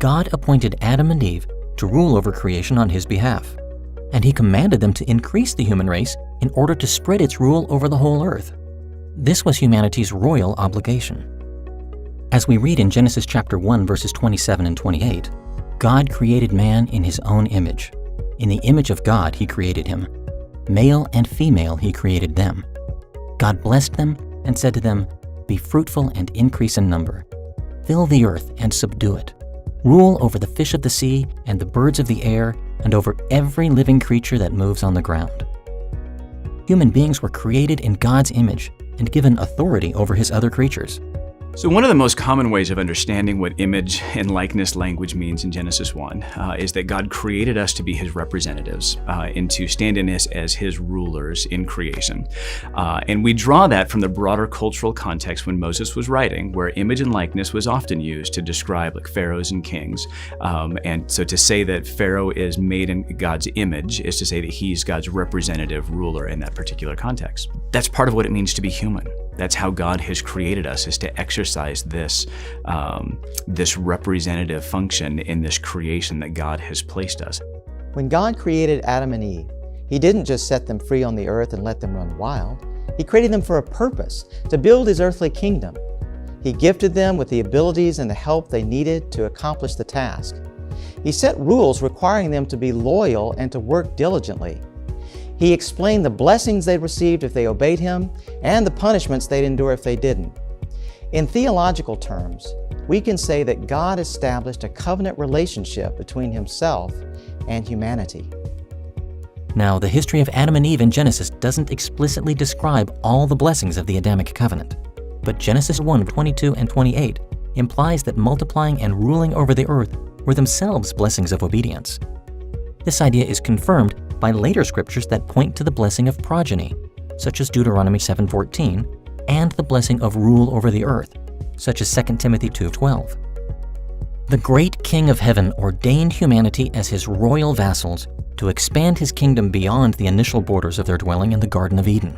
God appointed Adam and Eve to rule over creation on His behalf, and He commanded them to increase the human race in order to spread its rule over the whole earth. This was humanity's royal obligation. As we read in Genesis chapter 1, verses 27 and 28, God created man in His own image. In the image of God He created him. Male and female He created them. God blessed them and said to them, "Be fruitful and increase in number. Fill the earth and subdue it. Rule over the fish of the sea and the birds of the air and over every living creature that moves on the ground." Human beings were created in God's image and given authority over His other creatures. So one of the most common ways of understanding what image and likeness language means in Genesis 1 is that God created us to be His representatives and to stand in as His rulers in creation. And we draw that from the broader cultural context when Moses was writing, where image and likeness was often used to describe like pharaohs and kings. And so to say that Pharaoh is made in God's image is to say that he's God's representative ruler in that particular context. That's part of what it means to be human. That's how God has created us, is to exercise this representative function in this creation that God has placed us. When God created Adam and Eve, He didn't just set them free on the earth and let them run wild. He created them for a purpose, to build His earthly kingdom. He gifted them with the abilities and the help they needed to accomplish the task. He set rules requiring them to be loyal and to work diligently. He explained the blessings they'd received if they obeyed Him and the punishments they'd endure if they didn't. In theological terms, we can say that God established a covenant relationship between Himself and humanity. Now, the history of Adam and Eve in Genesis doesn't explicitly describe all the blessings of the Adamic covenant, but Genesis 1, 22 and 28 implies that multiplying and ruling over the earth were themselves blessings of obedience. This idea is confirmed by later scriptures that point to the blessing of progeny, such as Deuteronomy 7:14, and the blessing of rule over the earth, such as 2 Timothy 2:12. The great King of Heaven ordained humanity as His royal vassals to expand His kingdom beyond the initial borders of their dwelling in the Garden of Eden.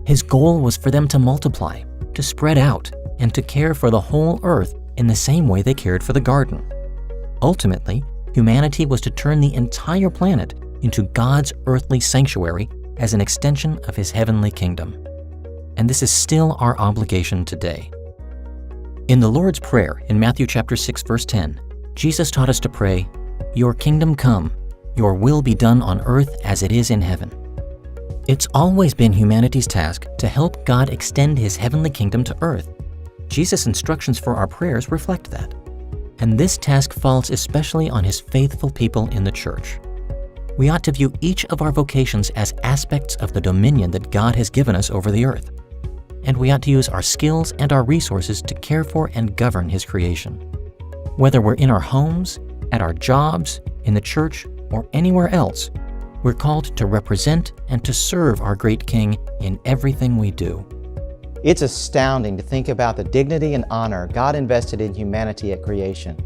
His goal was for them to multiply, to spread out, and to care for the whole earth in the same way they cared for the garden. Ultimately, humanity was to turn the entire planet into God's earthly sanctuary as an extension of His heavenly kingdom. And this is still our obligation today. In the Lord's Prayer in Matthew chapter 6, verse 10, Jesus taught us to pray, "Your kingdom come, your will be done on earth as it is in heaven." It's always been humanity's task to help God extend His heavenly kingdom to earth. Jesus' instructions for our prayers reflect that. And this task falls especially on His faithful people in the church. We ought to view each of our vocations as aspects of the dominion that God has given us over the earth. And we ought to use our skills and our resources to care for and govern His creation. Whether we're in our homes, at our jobs, in the church, or anywhere else, we're called to represent and to serve our great King in everything we do. It's astounding to think about the dignity and honor God invested in humanity at creation.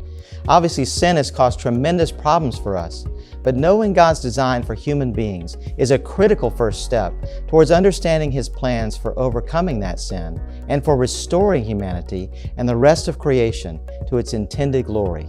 Obviously, sin has caused tremendous problems for us, but knowing God's design for human beings is a critical first step towards understanding His plans for overcoming that sin and for restoring humanity and the rest of creation to its intended glory.